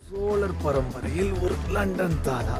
சோழர் பரம்பரையில் ஒரு London Dada.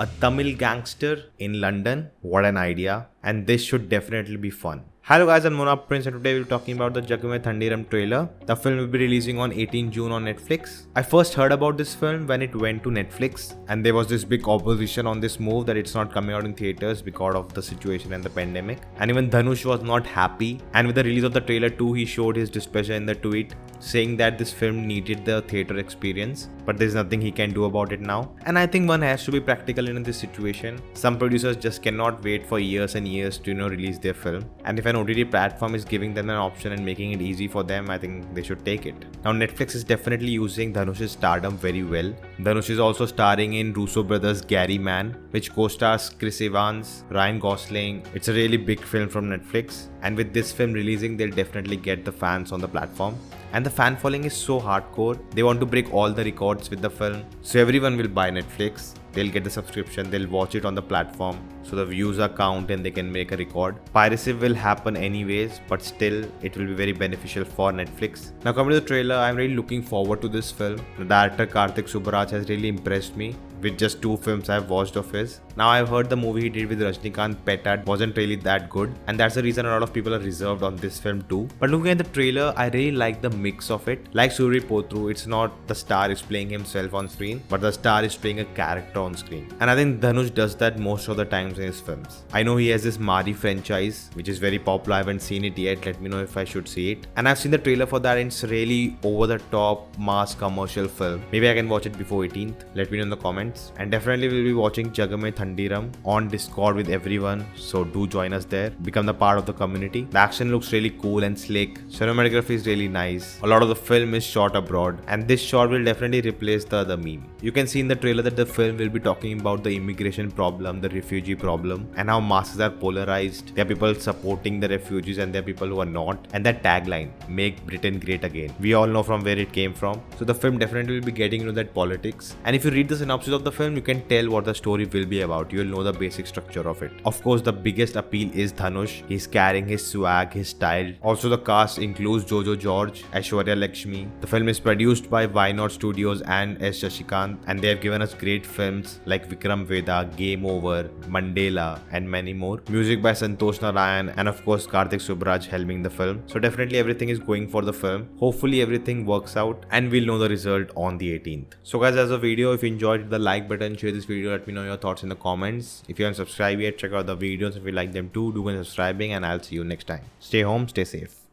A Tamil gangster in London, what an idea, and this should definitely be fun. Hello guys, I'm Mona Prince and today we'll be talking about the Jagame Thandiram trailer. The film will be releasing on 18 June on Netflix. I first heard about this film when it went to Netflix and there was this big opposition on this move that it's not coming out in theaters because of the situation and the pandemic. And even Dhanush was not happy, and with the release of the trailer too, he showed his displeasure in the tweet saying that this film needed the theater experience, but there's nothing he can do about it now. And I think one has to be practical in this situation. Some producers just cannot wait for years and years to release their film, and if an OTT platform is giving them an option and making it easy for them, I think they should take it. Now Netflix is definitely using Dhanush's stardom very well. Dhanush is also starring in Russo brothers' Gary Man, which co-stars Chris Evans, Ryan Gosling. It's a really big film from Netflix, and with this film releasing, they'll definitely get the fans on the platform. And the fan following is so hardcore, they want to break all the records with the film. So everyone will buy Netflix, they'll get the subscription, they'll watch it on the platform, so the views are count and they can make a record. Piracy will happen anyways, but still it will be very beneficial for Netflix. Now coming to the trailer, I'm really looking forward to this film. The director Karthik Subbaraj has really impressed me with just 2 films I've watched of his. Now I've heard the movie he did with Rajnikant, Petard, wasn't really that good, and that's the reason a lot of people are reserved on this film too. But looking at the trailer, I really like the mix of it. Like Suri Potru, it's not the star is playing himself on screen, but the star is playing a character on screen. And I think Dhanush does that most of the times in his films. I know he has this Mari franchise, which is very popular. I haven't seen it yet. Let me know if I should see it. And I've seen the trailer for that, and it's really over the top mass commercial film. Maybe I can watch it before 18th. Let me know in the comments. And definitely we'll be watching Jagame Thandiram on Discord with everyone, so do join us there, become the part of the community. The action looks really cool and slick, cinematography is really nice, a lot of the film is shot abroad, and this shot will definitely replace the other meme. You can see in the trailer that the film will be talking about the immigration problem, the refugee problem, and how masses are polarized. There are people supporting the refugees and there are people who are not, and that tagline, make Britain great again, we all know from where it came from. So the film definitely will be getting into that politics, and if you read the synopsis of the film, you can tell what the story will be about. You will know the basic structure of it. Of course, the biggest appeal is Dhanush. He's carrying his swag, his style. Also, the cast includes Jojo George, Aishwarya Lakshmi. The film is produced by Why Not Studios and S. Shashikant, and they have given us great films like Vikram Veda, Game Over, Mandela, and many more. Music by Santosh Narayan, and of course Karthik Subbaraj helming the film. So definitely everything is going for the film. Hopefully everything works out, and we'll know the result on the 18th. So guys, as a video, if you enjoyed, the like button, share this video, let me know your thoughts in the comments. If you haven't subscribed yet, check out the videos. If you like them too, do consider subscribing, and I'll see you next time. Stay home, stay safe.